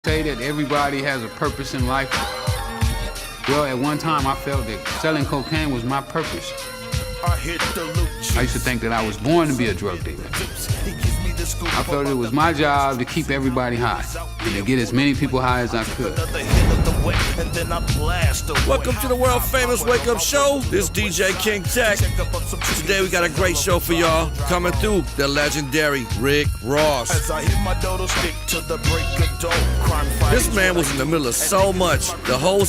Say that everybody has a purpose in life. Well, at one time I felt that selling cocaine was my purpose. I used to think that I was born to be a drug dealer. I felt it was my job to keep everybody high and to get as many people high as I could. Welcome to the world famous Wake Up Show. This is DJ King Tech. Today we got a great show for y'all. Coming through, the legendary Rick Ross. This man was in the middle of so much. The whole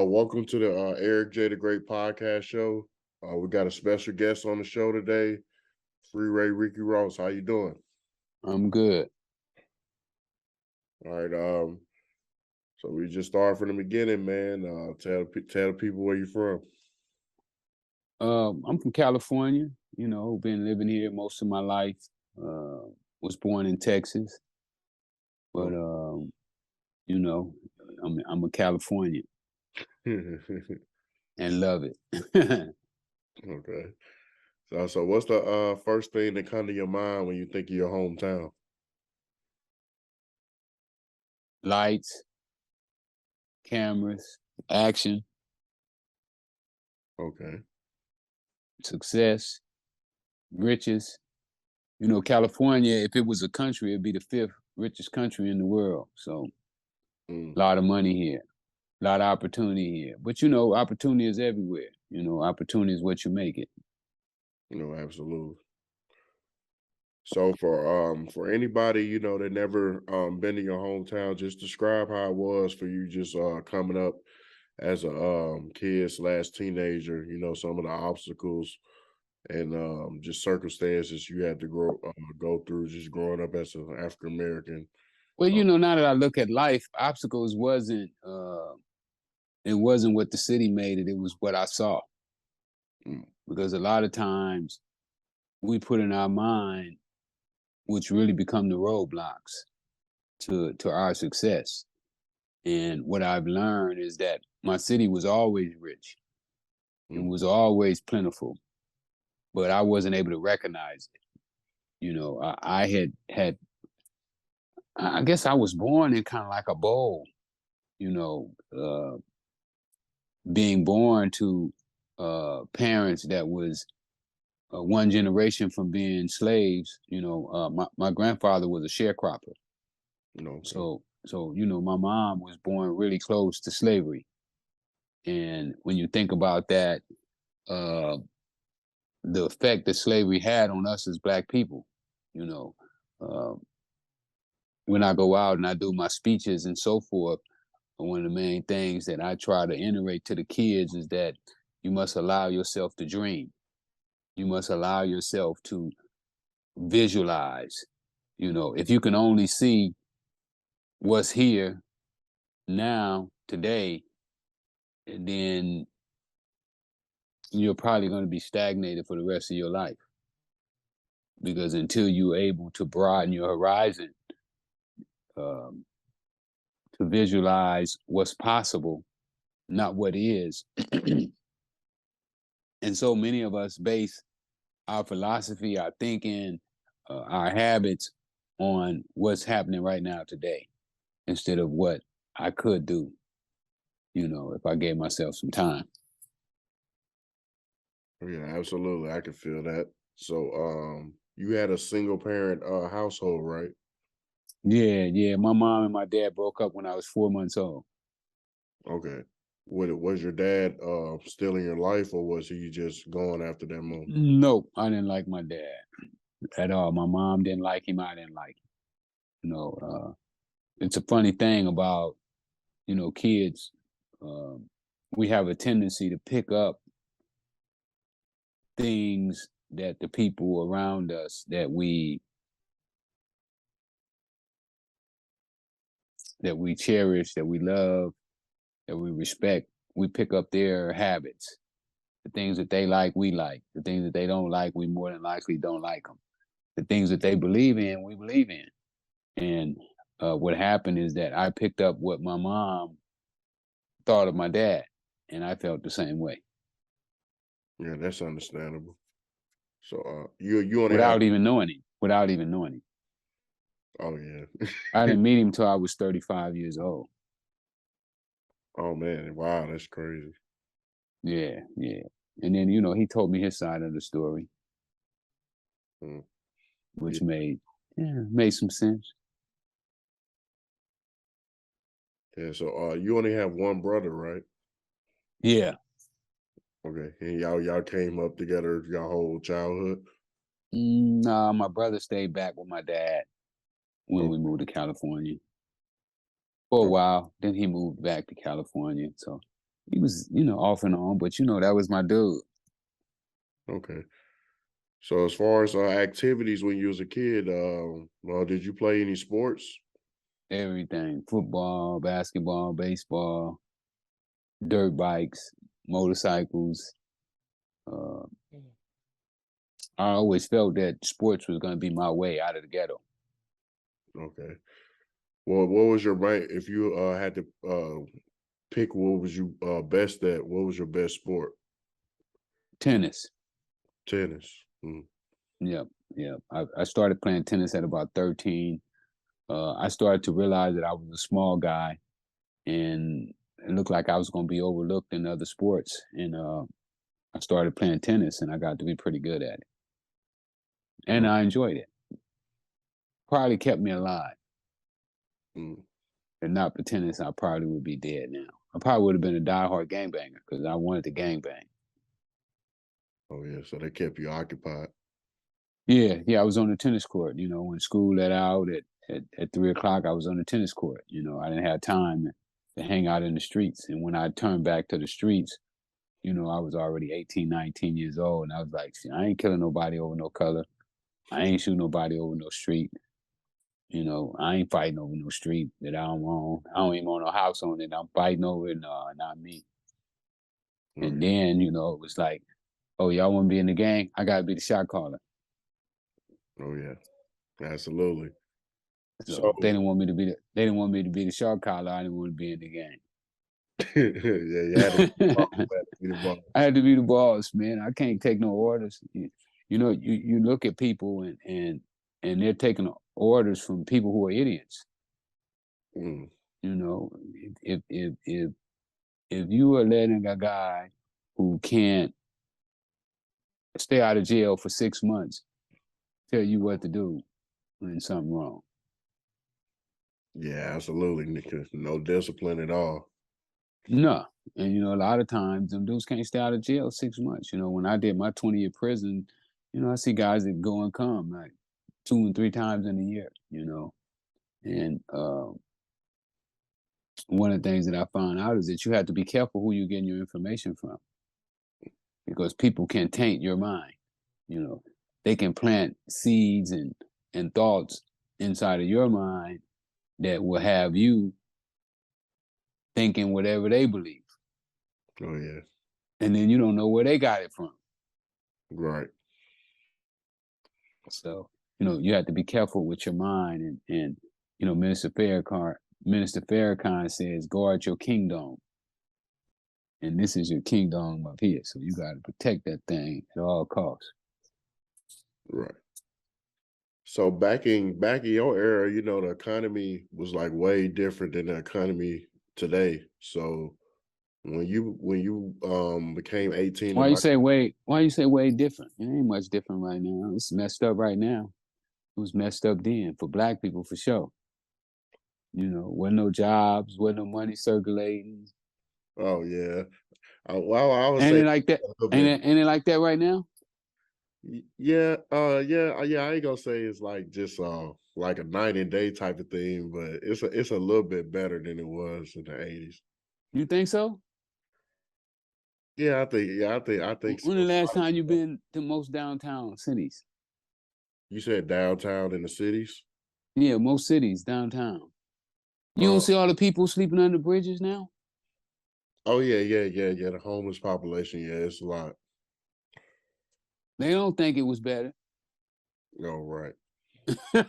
welcome to the Eric J. the Great podcast show. We got a special guest on the show today, Freeway Ricky Ross. How you doing? I'm good. All right. So we just start from the beginning, man. Tell the people where you're from. I'm from California. You know, been living here most of my life. Was born in Texas, but you know, I'm a Californian. And love it. Okay. So what's the first thing that comes to your mind when you think of your hometown? Lights, cameras, action, Okay. success, riches. You know, California, if it was a country, it'd be the 5th richest country in the world. So a lot of money here, a lot of opportunity here. But you know, opportunity is everywhere. You know, opportunity is what you make it. Absolutely. So for anybody, that never been to your hometown, just describe how it was for you just coming up as a kid / teenager, some of the obstacles and just circumstances you had to go through just growing up as an African American. Well, you know, now that I look at life, obstacles it wasn't what the city made it, it was what I saw. Because a lot of times we put in our mind which really become the roadblocks to our success. And what I've learned is that my city was always rich. It was always plentiful, but I wasn't able to recognize it. You know, I guess I was born in kind of like a bowl, being born to parents that was one generation from being slaves. My grandfather was a sharecropper. So my mom was born really close to slavery. And when you think about that, the effect that slavery had on us as Black people, when I go out and I do my speeches and so forth, one of the main things that I try to iterate to the kids is that you must allow yourself to dream. You must allow yourself to visualize. If you can only see what's here now, today, then you're probably going to be stagnated for the rest of your life. Because until you're able to broaden your horizon, to visualize what's possible, not what is. And so many of us base our philosophy, our thinking, our habits on what's happening right now today, instead of what I could do, if I gave myself some time. Yeah, absolutely. I can feel that. So you had a single parent household, right? Yeah. My mom and my dad broke up when I was 4 months old. Okay. Was your dad still in your life, or was he just gone after that moment? Nope, I didn't like my dad at all. My mom didn't like him. I didn't like him. It's a funny thing about, kids. We have a tendency to pick up things that the people around us that we that we cherish, that we love, that we respect, we pick up their habits. The things that they like, we like. The things that they don't like, we more than likely don't like them. The things that they believe in, we believe in. And what happened is that I picked up what my mom thought of my dad, and I felt the same way. Yeah, that's understandable. So you only have Without even knowing him. Without even knowing him. oh yeah. I didn't meet him till I was 35 years old. Oh man, wow, that's crazy. Yeah, yeah. And then, you know, he told me his side of the story, Mm, which yeah. made some sense. Yeah, so you only have one brother, right? Yeah. Okay. And y'all came up together your whole childhood? Nah, my brother stayed back with my dad when Oh, we moved to California for a oh, while. Then he moved back to California. So he was, you know, off and on, but you know, that was my dude. okay. So as far as activities when you was a kid, well, did you play any sports? Everything: football, basketball, baseball, dirt bikes, motorcycles. Uh, I always felt that sports was going to be my way out of the ghetto. Okay. Well, what was your main if you had to pick what was you best at, what was your best sport? Tennis. Tennis. Mm, Yep. Yep. I started playing tennis at about 13. I started to realize that I was a small guy and it looked like I was going to be overlooked in other sports. And I started playing tennis and I got to be pretty good at it. And oh, I enjoyed it. Probably kept me alive. mm. If not for tennis, I probably would be dead now. I probably would have been a diehard gangbanger because I wanted to gangbang. Oh yeah, so they kept you occupied. Yeah, yeah, I was on the tennis court. You know, when school let out at 3 o'clock, I was on the tennis court. You know, I didn't have time to hang out in the streets. And when I turned back to the streets, you know, I was already 18, 19 years old. And I was like, I ain't killing nobody over no color. I ain't shooting nobody over no street. You know, I ain't fighting over no street that I don't own. I don't even own no house on it. I'm fighting over it. No, not me. Oh And yeah. then, you know, it was like, oh, y'all want to be in the gang? I got to be the shot caller. Oh yeah. Absolutely. So So they didn't want me to be they didn't want me to be the shot caller. I didn't want to be in the gang. yeah, you had to be the boss, you had to be the boss. I had to be the boss, man. I can't take no orders. You know, you look at people and they're taking orders from people who are idiots. Mm, You know, if if if if you are letting a guy who can't stay out of jail for 6 months tell you what to do, then something wrong. yeah, absolutely. Because no discipline at all. No. And you know, a lot of times them dudes can't stay out of jail 6 months. You know, when I did my 20-year prison, you know, I see guys that go and come like 2 and 3 times in a year, you know. And one of the things that I found out is that you have to be careful who you're getting your information from because people can taint your mind. You know, they can plant seeds and thoughts inside of your mind that will have you thinking whatever they believe. Oh yeah. And then you don't know where they got it from. Right. So, you know, you have to be careful with your mind. And you know, Minister Farrakhan says, guard your kingdom. And this is your kingdom up here. So you got to protect that thing at all costs. Right. So back in your era, you know, the economy was like way different than the economy today. So when you became 18 and Why you say way different? It ain't much different right now. It's messed up right now. It was messed up then for black people for sure. You know, wasn't no jobs, wasn't no money circulating. oh yeah. Well, I would Ain't say it like that? a little bit. Ain't it like that right now? Yeah, yeah, I ain't gonna say it's like a night and day type of thing, but it's a little bit better than it was in the 80s. You think so? I think When so. the last time you been to most downtown cities? You said downtown in the cities? Yeah, most cities downtown. You don't see all the people sleeping under bridges now? Oh yeah, yeah. The homeless population, yeah, it's a lot. They don't think it was better. No, right. Yeah,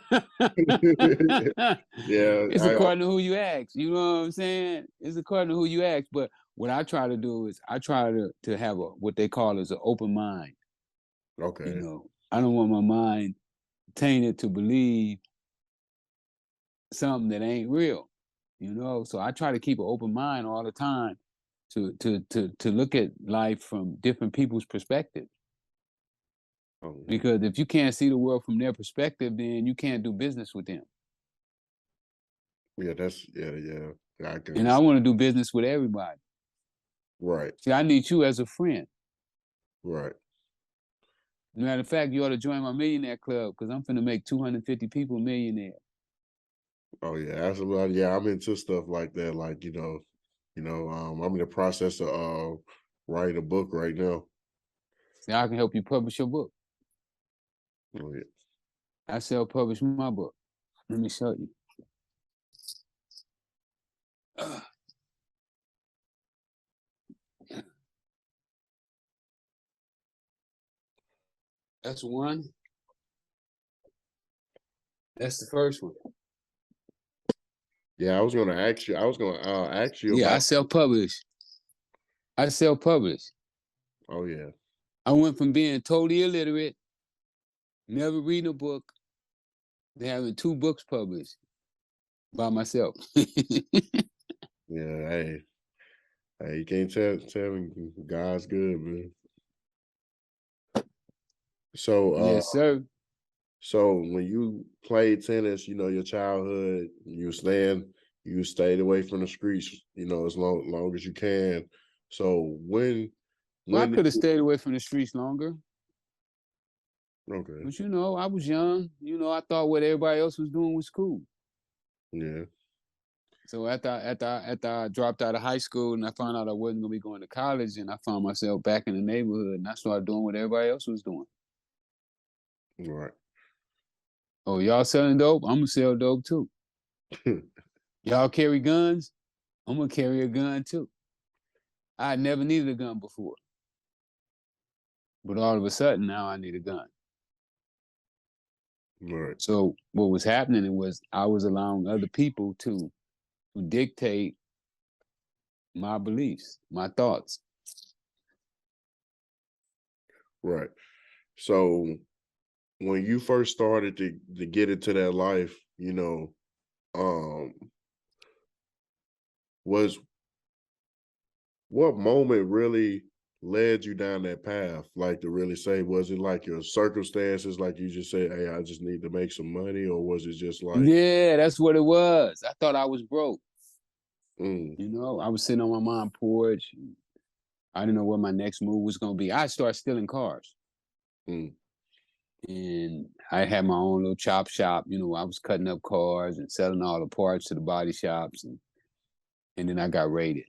It's according to who you ask. You know what I'm saying? It's according to who you ask. But what I try to do is I try to have what they call as an open mind. You okay. know, I don't want my mind tainted to believe something that ain't real. You know, so I try to keep an open mind all the time to look at life from different people's perspective. Oh, Because if you can't see the world from their perspective, then you can't do business with them. yeah, yeah. I can And I understand. want to do business with everybody. Right, See, I need you as a friend. right. Matter of fact, you ought to join my millionaire club because I'm finna make 250 people millionaire. Oh yeah, absolutely. Yeah, I'm into stuff like that. Like, I'm in the process of writing a book right now. See, I can help you publish your book. Oh yeah. I self-publish my book. Let me show you. That's one. That's the first one. Yeah, I was gonna ask you Yeah, I about. self-publish. I self-publish. Oh yeah. I went from being totally illiterate, never reading a book, to having 2 books published by myself. Yeah, hey, you can't tell me God's good, man. So Yes, sir. so when you played tennis, your childhood, you stayed away from the streets, as long as you can. So Well, I when did could have you, stayed away from the streets longer. okay, But I was young. I thought what everybody else was doing was cool. yeah, So after I dropped out of high school and I found out I wasn't gonna be going to college, and I found myself back in the neighborhood, and I started doing what everybody else was doing. right. Oh, y'all selling dope? I'm gonna sell dope too. Y'all carry guns? I'm gonna carry a gun too. I never needed a gun before, but all of a sudden now I need a gun. Right, So what was happening was I was allowing other people to dictate my beliefs, my thoughts. right. So when you first started to get into that life, um, was what moment really led you down that path? Like to really say, was it like your circumstances, like you just said, hey, I just need to make some money, or was it just like, Yeah, that's what it was. I thought I was broke. mm, I was sitting on my mom's porch. I didn't know what my next move was gonna be. I started stealing cars, mm, and I had my own little chop shop. I was cutting up cars and selling all the parts to the body shops, and then I got raided.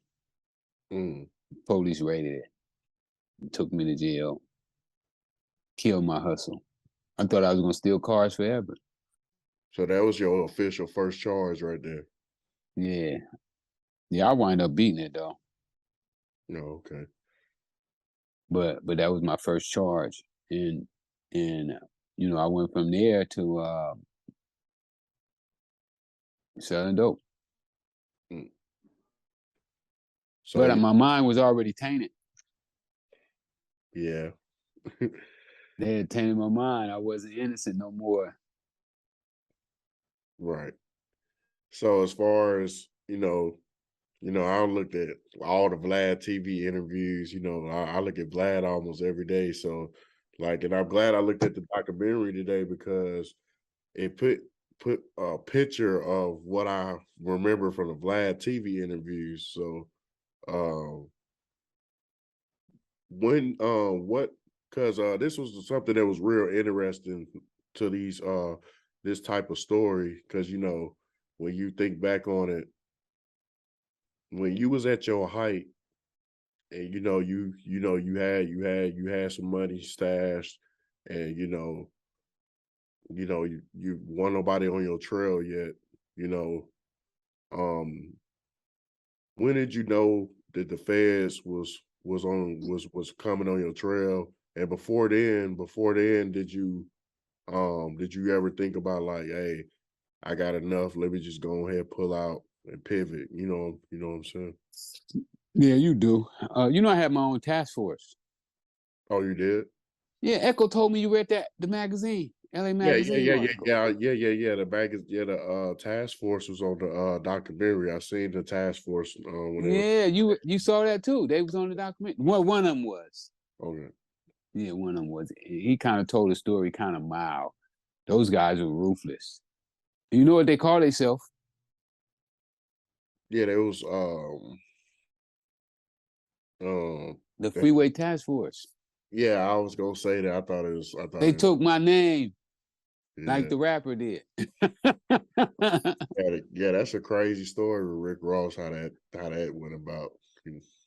mm. Police raided it, took me to jail, killed my hustle. I thought I was gonna steal cars forever. So that was your official first charge right there. Yeah, yeah. I wind up beating it though, No, okay. but that was my first charge, and I went from there to selling dope. Mm. So But my mind was already tainted. yeah, They had tainted my mind. I wasn't innocent no more. right. So as far as, I looked at all the Vlad TV interviews, I look at Vlad almost every day. So like, and I'm glad I looked at the documentary today because it put a picture of what I remember from the Vlad TV interviews. So um when what because this was something that was real interesting to this type of story because when you think back on it, when you was at your height and you had some money stashed and you weren't nobody on your trail yet, you know Um, when did you know that the feds was coming on your trail? And before then, did you ever think about like, hey, I got enough, let me just go ahead, pull out and pivot, you know what I'm saying? Yeah, you do. I had my own task force. Oh, you did? Yeah, Echo told me you read the magazine, LA Yeah, yeah, magazine yeah, yeah, article. yeah. The back is the task force was on the documentary. I seen the task force when they was Yeah, you saw that too. They was on the document. Well, one of them was. okay. Yeah, one of them was. He kind of told the story kind of mild. Those guys were ruthless. You know what they call themselves? Yeah, there was The they- Freeway Task Force. yeah, I was gonna say that. I thought They it took my name like yeah. the rapper did. Yeah, that's a crazy story with Rick Ross, how that went about.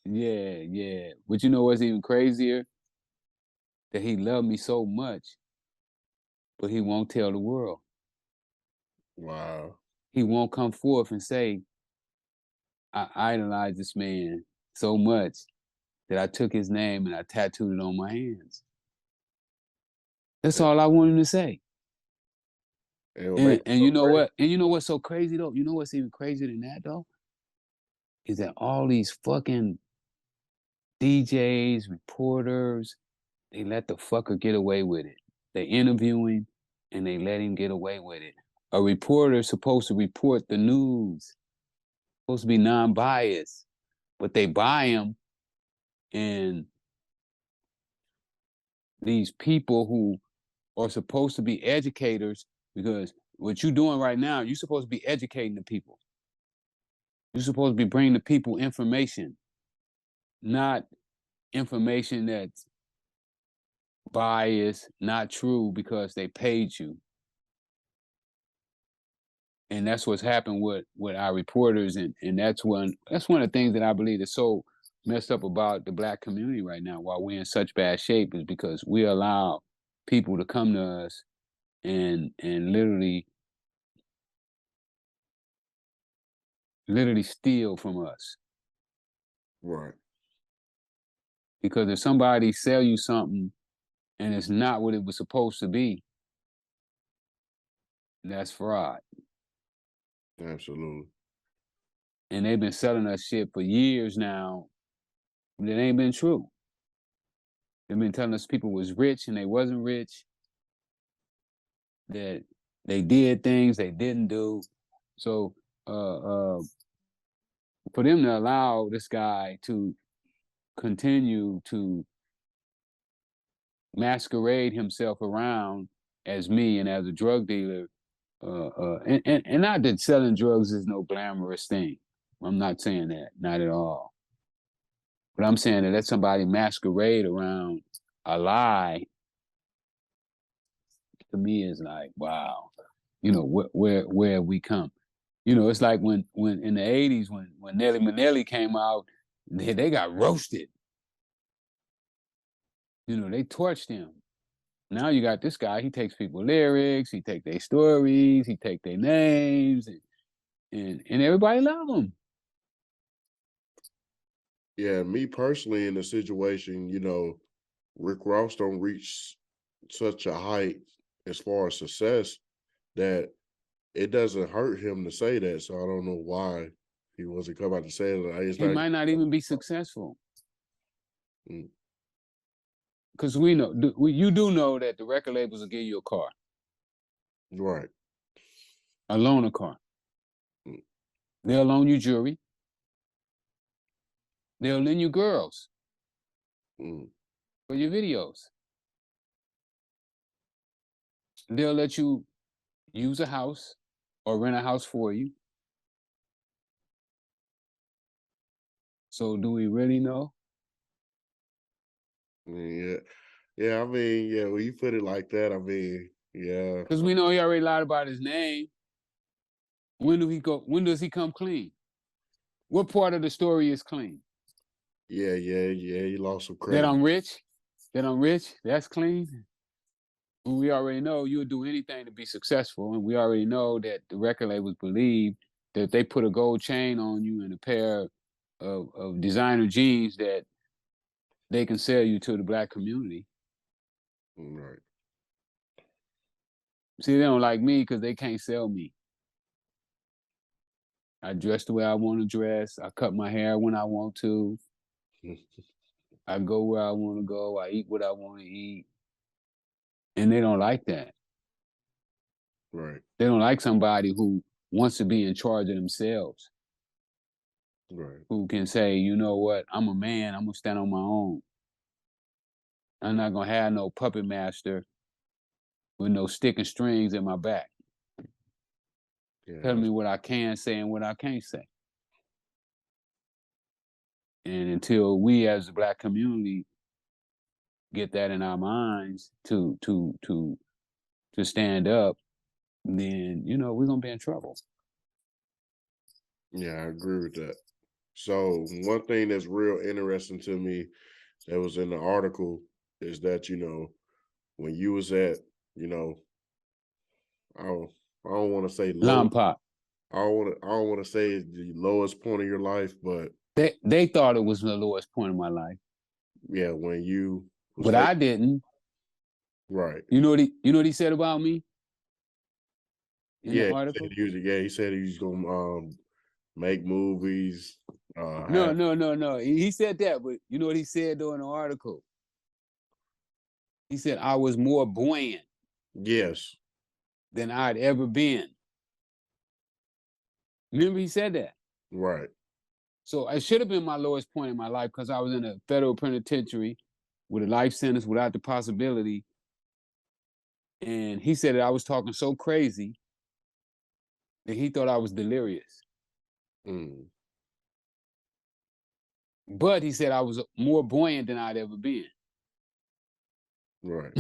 Yeah, yeah. But you know what's even crazier? That he loved me so much, but he won't tell the world. Wow. He won't come forth and say, I idolize this man so much that I took his name and I tattooed it on my hands. That's And, all I want him to say. and what make And, it and so you know crazy. what? And you know what's so crazy though? You know what's even crazier than that though? Is that all these fucking DJs, reporters, they let the fucker get away with it. They interview him and they let him get away with it. A reporter is supposed to report the news, supposed to be non-biased, but they buy him, and these people who are supposed to be educators, because what you're doing right now, you're supposed to be educating the people. You're supposed to be bringing the people information, not information that's biased, not true because they paid you. And that's what's happened with our reporters, and that's one of the things that I believe is so messed up about the Black community right now, why we're in such bad shape, is because we allow people to come to us and literally steal from us. Right. Because if somebody sell you something and it's not what it was supposed to be, that's fraud. Absolutely. And they've been selling us shit for years now that ain't been true. They've been telling us people was rich and they wasn't rich, that they did things they didn't do. So for them to allow this guy to continue to masquerade himself around as me and as a drug dealer, and not that selling drugs is no glamorous thing. I'm not saying that, not at all. But I'm saying that let somebody masquerade around a lie, to me is like, wow, where have we come? It's like when in the '80s when Nelly Manelli came out, they got roasted. They torched him. Now you got this guy. He takes people's lyrics, he take their stories, he take their names, and everybody love him. Yeah, me personally in the situation, Rick Ross don't reach such a height as far as success that it doesn't hurt him to say that. So I don't know why he wasn't come out to say that. It's He not might not even be successful. Mm. Because we know, you do know that the record labels will give you a car, Right. a loaner car. Mm. They'll loan you jewelry. They'll lend you girls Mm. for your videos. They'll let you use a house or rent a house for you. So do we really know? Yeah. Yeah, I mean, yeah, when you put it like that, I mean, yeah. Because we know he already lied about his name. When do he go? When does he come clean? What part of the story is clean? Yeah, he lost some That credit. I'm rich? That I'm rich? That's clean? We already know you would do anything to be successful, and we already know that the record labels believe that they put a gold chain on you and a pair of designer jeans that they can sell you to the black community. Right. See, they don't like me because they can't sell me. I dress the way I want to dress. I cut my hair when I want to. I go where I want to go. I eat what I want to eat. And they don't like that. Right. They don't like somebody who wants to be in charge of themselves. Right. Who can say, you know what, I'm a man, I'm gonna stand on my own. I'm not gonna have no puppet master with no stick and strings in my back. Yeah. Telling me what I can say and what I can't say. And until we as the black community get that in our minds to stand up, then we're gonna be in trouble. Yeah, I agree with that. So one thing that's real interesting to me that was in the article is that, when you was at, I don't want to say low. Lompop. I don't want to say the lowest point of your life, but They thought it was the lowest point of my life. yeah, when you was But I didn't. right. You know what he said about me? In the Yeah, article? he said he was gonna make movies. No. He said that, but you know what he said though in the article? He said I was more buoyant Yes. than I'd ever been. Remember he said that? Right. So it should have been my lowest point in my life because I was in a federal penitentiary with a life sentence without the possibility. And he said that I was talking so crazy that he thought I was delirious. Mm. But he said I was more buoyant than I'd ever been. Right.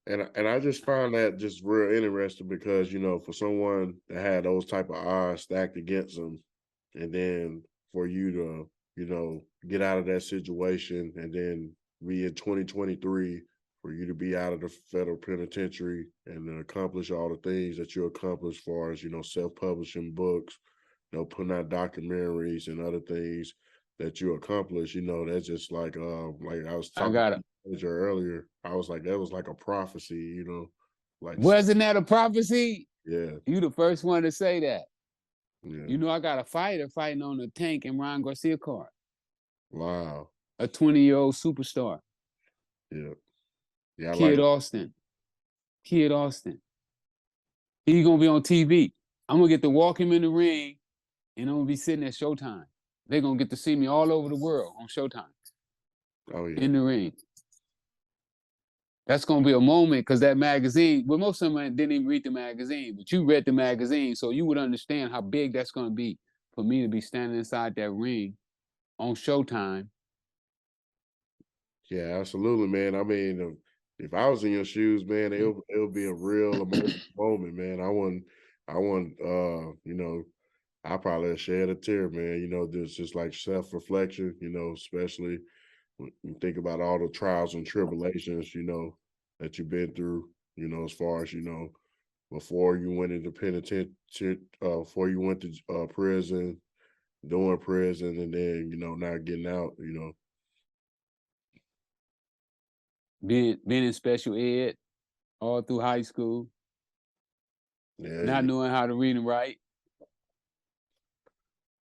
And I just found that just real interesting because, for someone that had those type of odds stacked against them, and then for you to, get out of that situation and then be in 2023, for you to be out of the federal penitentiary and accomplish all the things that you accomplished as far as, self-publishing books, putting out documentaries and other things that you accomplish, that's just like I was talking to you earlier. I was like, that was like a prophecy, like wasn't that a prophecy? Yeah. You the first one to say that. Yeah. I got a fighter fighting on the tank in Ryan Garcia card. Wow. A 20-year-old superstar. Yeah. Yeah. Kid Austin. He's gonna be on TV. I'm gonna get to walk him in the ring and I'm gonna be sitting at Showtime. They're gonna get to see me all over the world on Showtime. Oh yeah. In the ring. That's gonna be a moment because that magazine, well, most of them didn't even read the magazine, but you read the magazine, so you would understand how big that's gonna be for me to be standing inside that ring on Showtime. Yeah, absolutely, man. I mean, if I was in your shoes, man, it'll be a real emotional moment, man. I probably shed a tear, man. There's just like self-reflection, especially when you think about all the trials and tribulations, that you've been through, as far as, before you went into penitentiary, before you went to prison, doing prison, and then, not getting out, Being in special ed all through high school, not knowing how to read and write.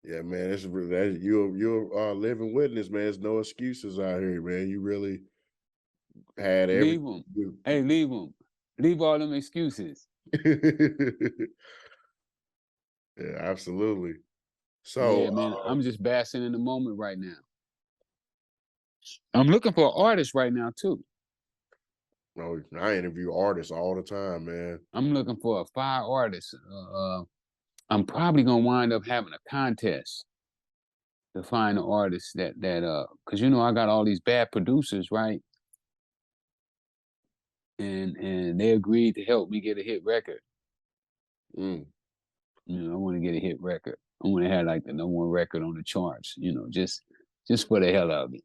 Yeah, man, it's that you're living witness, man. There's no excuses out here, man. You really had leave them. Hey, leave them. Leave all them excuses. Yeah, absolutely. So, yeah, man, I'm just basking in the moment right now. I'm looking for an artist right now too. No, I interview artists all the time, man. I'm looking for a fire artist. I'm probably gonna wind up having a contest to find an artist that because I got all these bad producers, right? And they agreed to help me get a hit record. Mm. I want to get a hit record. I want to have like the #1 record on the charts. Just for the hell of it.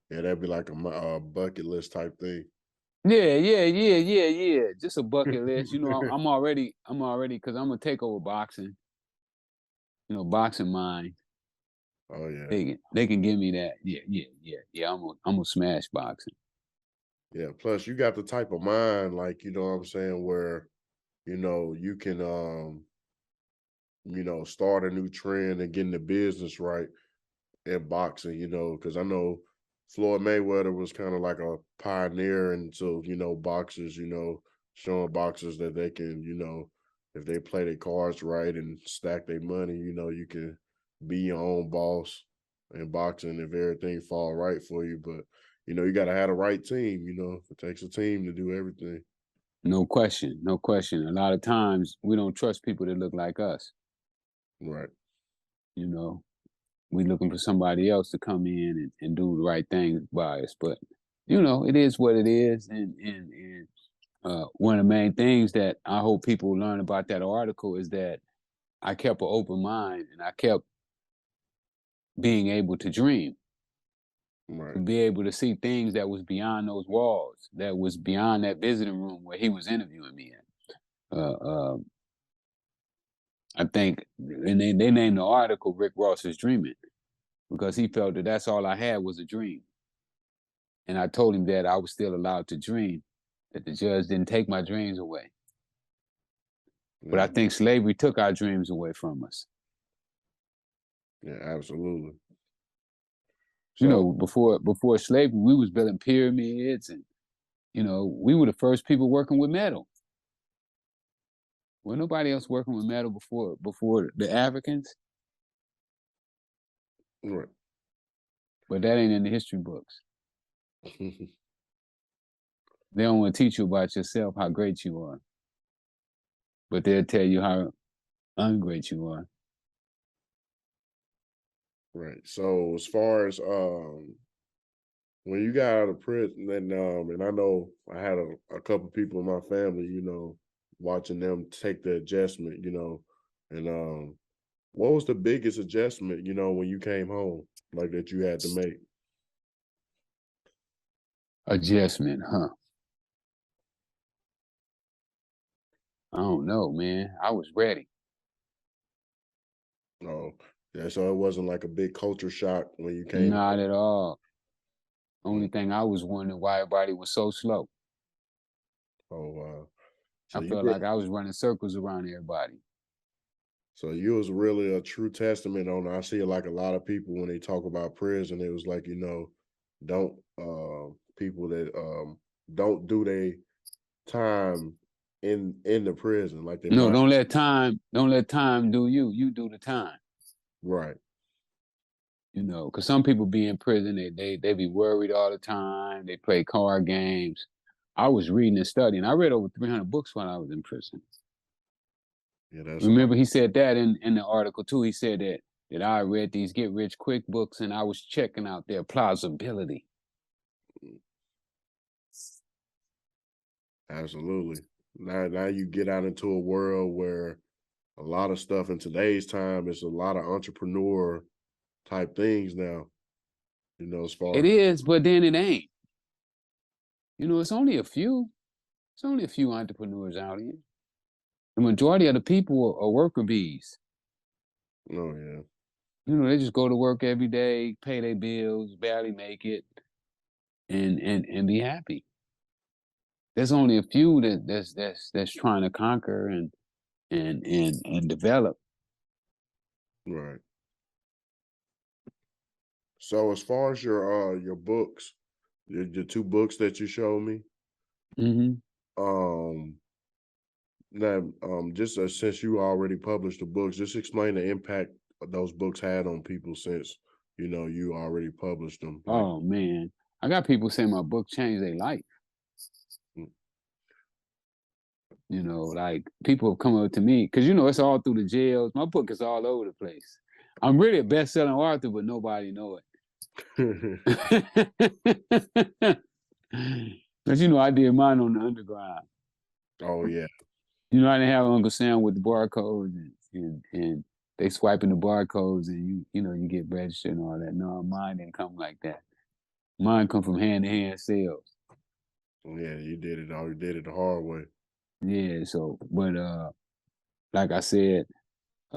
Yeah, that'd be like a bucket list type thing. Yeah. Just a bucket list. You know, I'm already, because I'm gonna take over boxing. You know, boxing mind. Oh yeah. They can give me that. Yeah. I'm gonna smash boxing. Yeah. Plus you got the type of mind, like, you know what I'm saying, where, you can start a new trend and getting the business right in boxing, because I know Floyd Mayweather was kind of like a pioneer into, boxers, showing boxers that they can, if they play their cards right and stack their money, you can be your own boss in boxing if everything fall right for you. But, you got to have the right team, it takes a team to do everything. No question. No question. A lot of times we don't trust people that look like us. Right. You know, we looking for somebody else to come in and do the right thing by us. But it is what it is. And one of the main things that I hope people learn about that article is that I kept an open mind and I kept being able to dream, to Right. be able to see things that was beyond those walls, that was beyond that visiting room where he was interviewing me at. I think, and they named the article Rick Ross is Dreaming because he felt that that's all I had was a dream. And I told him that I was still allowed to dream, that the judge didn't take my dreams away. But I Yeah. think slavery took our dreams away from us. Yeah, absolutely. You So, know, before slavery, we was building pyramids and, we were the first people working with metal. Well, nobody else working with metal before the Africans, right. but that ain't in the history books. They don't want to teach you about yourself, how great you are, but they'll tell you how ungreat you are. Right. So as far as when you got out of prison, and I know I had a couple people in my family, watching them take the adjustment, and what was the biggest adjustment, when you came home, like that you had to make? Adjustment, huh? I don't know, man. I was ready. Oh, yeah. So it wasn't like a big culture shock when you came Not home. at all. Mm. Only thing I was wondering why everybody was so slow. Oh wow. So I you felt like I was running circles around everybody. So you was really a true testament on. I see like a lot of people when they talk about prison, it was like, don't people that don't do their time in the prison, like they No, mind. don't let time do you. You do the time. Right. Because some people be in prison, they be worried all the time. They play card games. I was reading and studying. I read over 300 books while I was in prison. Yeah, that's a lot. Remember, he said that in the article too. He said that I read these get rich quick books and I was checking out their plausibility. Absolutely. Now you get out into a world where a lot of stuff in today's time is a lot of entrepreneur type things now, as It far. is, but then it ain't. It's only a few. It's only a few entrepreneurs out here. The majority of the people are worker bees. Oh yeah. They just go to work every day, pay their bills, barely make it, and be happy. There's only a few that's trying to conquer and develop. Right. So as far as your books, the two books that you showed me, Hmm. um, now just since you already published the books, just explain the impact those books had on people since you already published them. Like, Oh man, I got people saying my book changed their life. mm, Like people have come up to me because it's all through the jails. My book is all over the place. I'm really a best-selling author, but nobody know it. Because I did mine on the underground. oh yeah, I didn't have Uncle Sam with the barcodes and they swiping the barcodes and you get registered and all that. No, mine didn't come like that. Mine come from hand-to-hand sales. Yeah, you did it all. You did it the hard way. Yeah, so but like I said,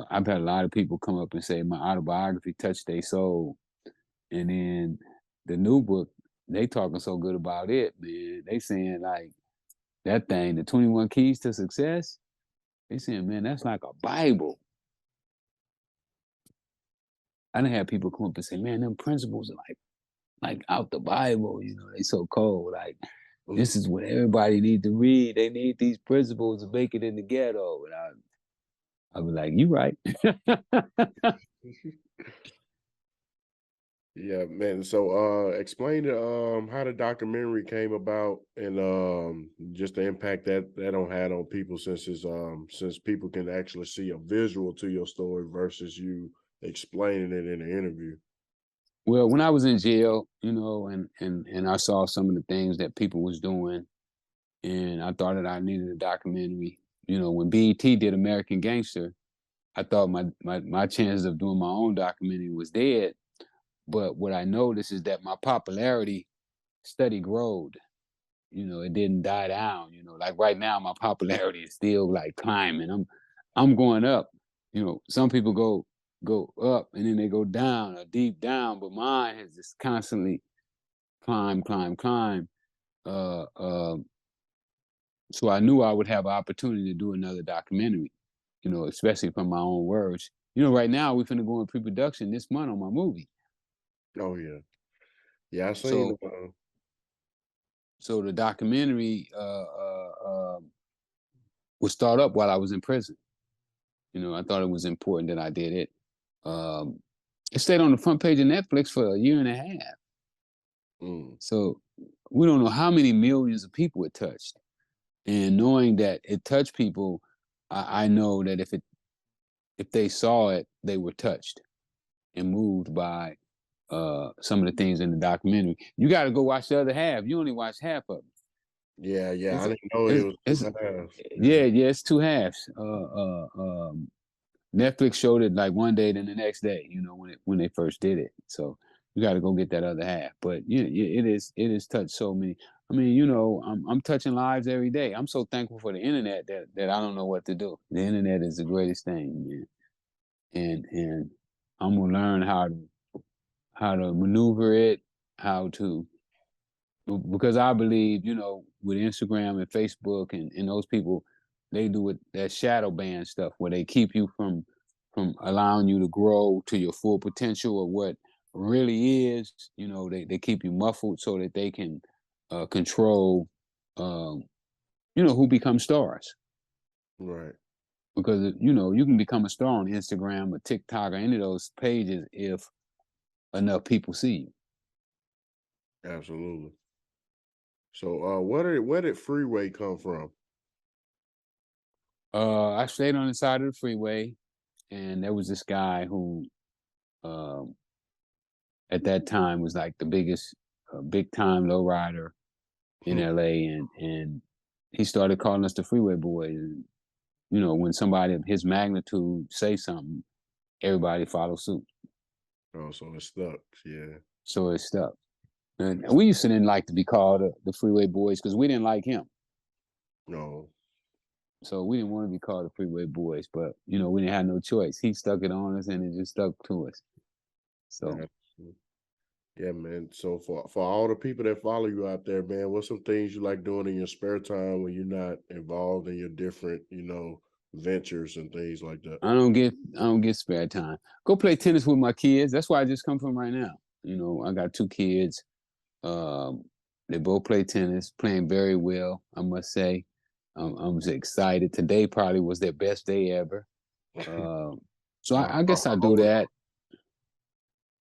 I've had a lot of people come up and say my autobiography touched their soul. And then the new book, they talking so good about it, man. They saying like that thing, the 21 Keys to Success, they saying, man, that's like a Bible. I done had people come up and say, man, them principles are like out the Bible, you know, they so cold. Like, this is what everybody need to read. They need these principles to make it in the ghetto. And I was like, you right. Yeah, man. So explain how the documentary came about and just the impact that don't had on people since people can actually see a visual to your story versus you explaining it in an interview. Well, when I was in jail, you know, and I saw some of the things that people was doing, and I thought that I needed a documentary. You know, when BET did American Gangster, I thought my chances of doing my own documentary was dead. But what I noticed is that my popularity steady growed. You know, it didn't die down. You know, like right now, my popularity is still like climbing. I'm going up. You know, some people go up and then they go down or deep down, but mine has just constantly climb, climb, climb. Uh, uh, so I knew I would have an opportunity to do another documentary. You know, especially from my own words. You know, right now we're finna go in pre-production this month on my movie. Oh yeah, yeah. I seen. So so the documentary would start up while I was in prison. You know, I thought it was important that I did it. Um, it stayed on the front page of Netflix for a year and a half. Mm, So we don't know how many millions of people it touched. And knowing that it touched people, I know that if they saw it, they were touched and moved by some of the things in the documentary. You got to go watch the other half. You only watch half of it. yeah, yeah. It's I didn't know it it's, was two it's halves. Yeah. yeah, it's two halves. Netflix showed it like one day, then the next day. You know when they first did it. So you got to go get that other half. But yeah, it is touched so many. I mean, you know, I'm touching lives every day. I'm so thankful for the internet that I don't know what to do. The internet is the greatest thing, man. And I'm gonna learn how to maneuver it, how to because I believe, you know, with Instagram and Facebook and those people, they do it that shadow ban stuff where they keep you from allowing you to grow to your full potential of what really is. You know, they keep you muffled so that they can control you know, who becomes stars. Right. Because you know, you can become a star on Instagram or TikTok or any of those pages if enough people see you. Absolutely. So where did Freeway come from? I stayed on the side of the freeway, and there was this guy who, um, at that time, was like the biggest, big time lowrider in LA, and he started calling us the Freeway Boys. And you know, when somebody of his magnitude say something, everybody follows suit. Oh, so it stuck. Yeah. So it stuck. And we used to didn't like to be called the Freeway Boys because we didn't like him. No. So we didn't want to be called the Freeway Boys, but you know, we didn't have no choice. He stuck it on us, and it just stuck to us. So Yeah. Yeah, man. So for all the people that follow you out there, man, what's some things you like doing in your spare time when you're not involved in your different, ventures and things like that? I don't get spare time. Go play tennis with my kids. That's where I just come from right now. You know, I got two kids. Um, they both play tennis, playing very well, I must say. I'm just excited. Today probably was their best day ever. So I guess I How do old that.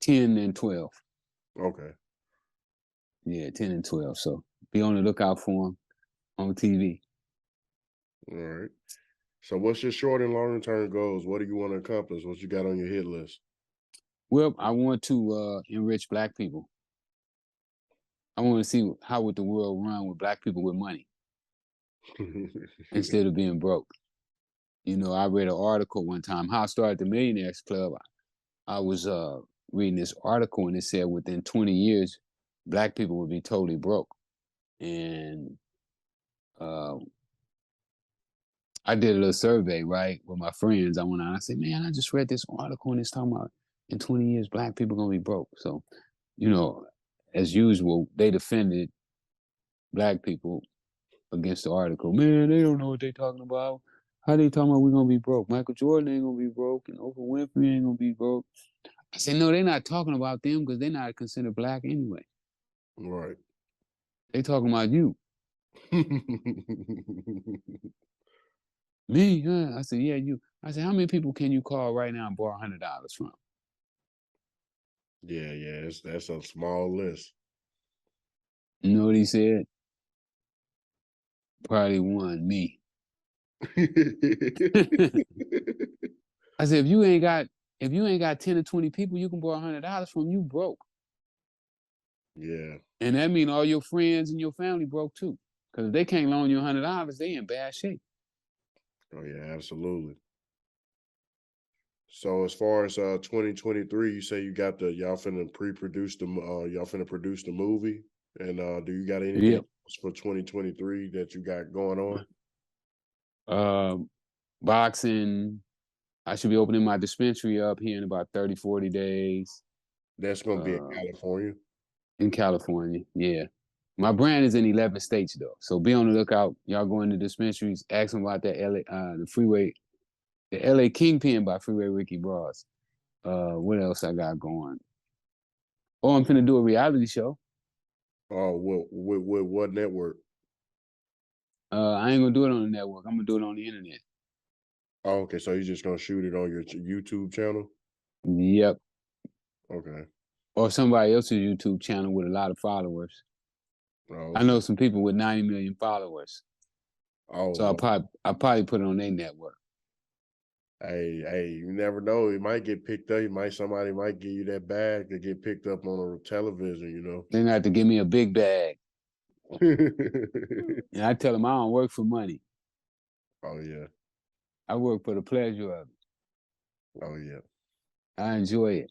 10 and 12. Okay. Yeah, 10 and 12. So be on the lookout for them on TV. All right. So what's your short and long term goals? What do you want to accomplish? What you got on your hit list? Well, I want to enrich Black people. I want to see how would the world run with Black people with money instead of being broke. You know, I read an article one time, How I Started the Millionaires Club. I was reading this article and it said within 20 years, Black people would be totally broke. And uh, I did a little survey, right, with my friends. I went on, I said, man, I just read this article and it's talking about in 20 years, black people gonna be broke. So, you know, as usual, they defended black people against the article. Man, they don't know what they talking about. How they talking about we gonna be broke? Michael Jordan ain't gonna be broke and Oprah Winfrey ain't gonna be broke. I said, no, they're not talking about them because they're not considered black anyway. Right. They talking about you. Me, huh? I said, yeah, you. I said, how many people can you call right now and borrow $100 from? Yeah, that's a small list. You know what he said? Probably one, me. I said, if you ain't got 10 or 20 people you can borrow $100 from, you broke. Yeah. And that mean all your friends and your family broke too. Because if they can't loan you $100, they in bad shape. Oh yeah, absolutely. So as far as 2023, you say you got y'all finna pre-produce y'all finna produce the movie, and do you got anything Yeah. else for 2023 that you got going on? Boxing. I should be opening my dispensary up here in about 30, 40 days. That's gonna be in California. In California, yeah. My brand is in 11 states though, so be on the lookout. Y'all go into dispensaries, ask them about that the Freeway, the LA Kingpin by Freeway Ricky Ross. What else I got going? Oh, I'm finna do a reality show. Oh, what network? I ain't gonna do it on the network. I'm gonna do it on the internet. Oh, okay. So you're just gonna shoot it on your YouTube channel? Yep. Okay. Or somebody else's YouTube channel with a lot of followers. Oh, I know some people with 90 million followers. oh, So I'll probably put it on their network. hey, you never know. It might get picked up. Somebody might give you that bag to get picked up on a television, you know. They're gonna have to give me a big bag. And I tell them I don't work for money. Oh yeah. I work for the pleasure of it. Oh yeah. I enjoy it.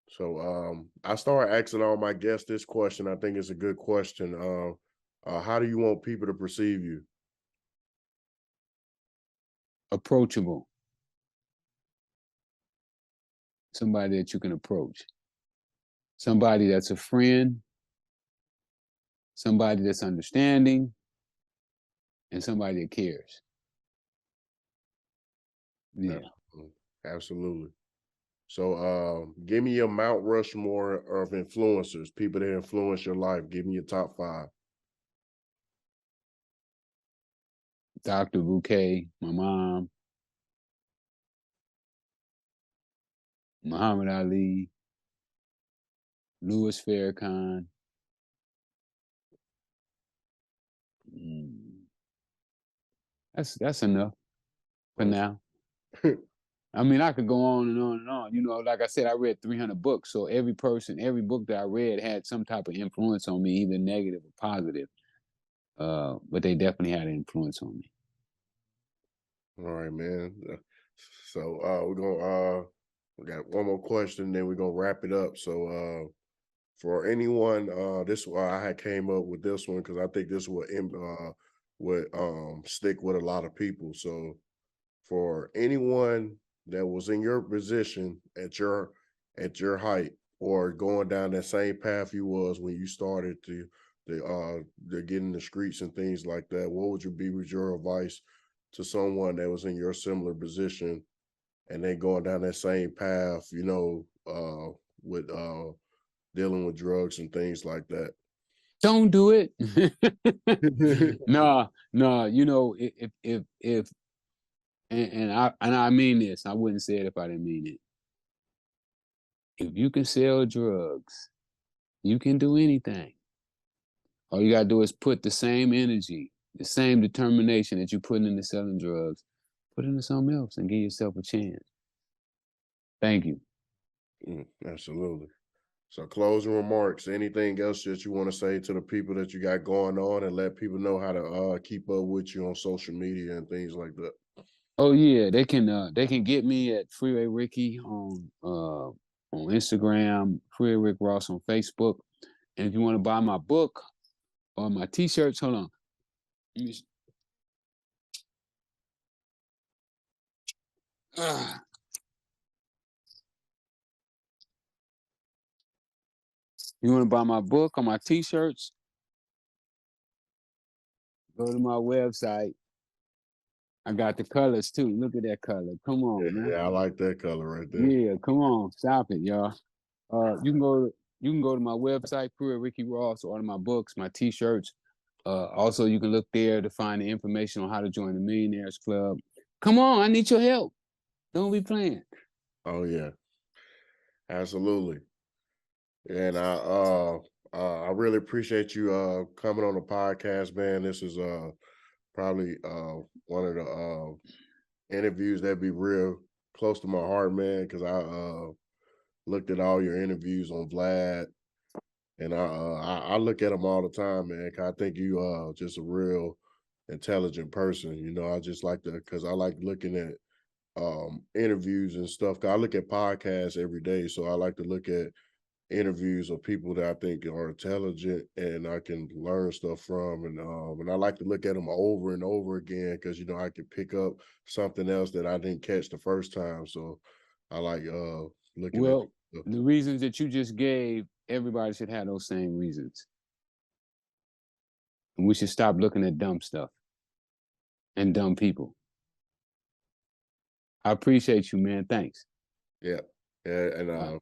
So I start asking all my guests this question. I think it's a good question. How do you want people to perceive you? Approachable. Somebody that you can approach. Somebody that's a friend. Somebody that's understanding. And somebody that cares. Yeah. Absolutely. So give me your Mount Rushmore of influencers, people that influence your life. Give me your top 5. Dr. Bouquet, my mom, Muhammad Ali, Louis Farrakhan. That's enough for now. I mean, I could go on and on and on. You know, like I said, I read 300 books. So every book that I read had some type of influence on me, either negative or positive. But they definitely had an influence on me. All right, man. So we got one more question, then we're gonna wrap it up. So for anyone, this is why I had came up with this one because I think this would stick with a lot of people. So for anyone that was in your position at your height or going down that same path you was when you started to get in the streets and things like that, what would you be with your advice to someone that was in your similar position and they going down that same path, you know, with dealing with drugs and things like that? Don't do it. No, you know, if and I mean this, I wouldn't say it if I didn't mean it. If you can sell drugs, you can do anything. All you gotta do is put the same energy, the same determination that you put into selling drugs, put into something else and give yourself a chance. Thank you. Absolutely. So closing remarks, anything else that you want to say to the people that you got going on and let people know how to keep up with you on social media and things like that? Oh yeah, they can get me at Freeway Ricky on Instagram, Freeway Rick Ross on Facebook. And if you want to buy my book or my t-shirts, hold on. Let me s- Ah. You want to buy my book or my t-shirts? Go to my website. I got the colors too. Look at that color. Come on, man. Yeah, I like that color right there. Yeah, come on. Stop it, y'all. You can go to my website, Career Ricky Ross, order my books, my t-shirts. Also, you can look there to find the information on how to join the Millionaires Club. Come on, I need your help. Don't be playing. Oh yeah, absolutely. And I really appreciate you coming on the podcast, man. This is probably one of the interviews that be real close to my heart, man, because I looked at all your interviews on Vlad, and I look at them all the time, man. 'Cause I think you just a real intelligent person. You know, I just like to because I like looking at interviews and stuff. 'Cause I look at podcasts every day, so I like to look at interviews of people that I think are intelligent and I can learn stuff from, and I like to look at them over and over again because you know I can pick up something else that I didn't catch the first time. So I like looking at Well, the reasons that you just gave, everybody should have those same reasons. And we should stop looking at dumb stuff and dumb people. I appreciate you, man. Thanks. yeah, and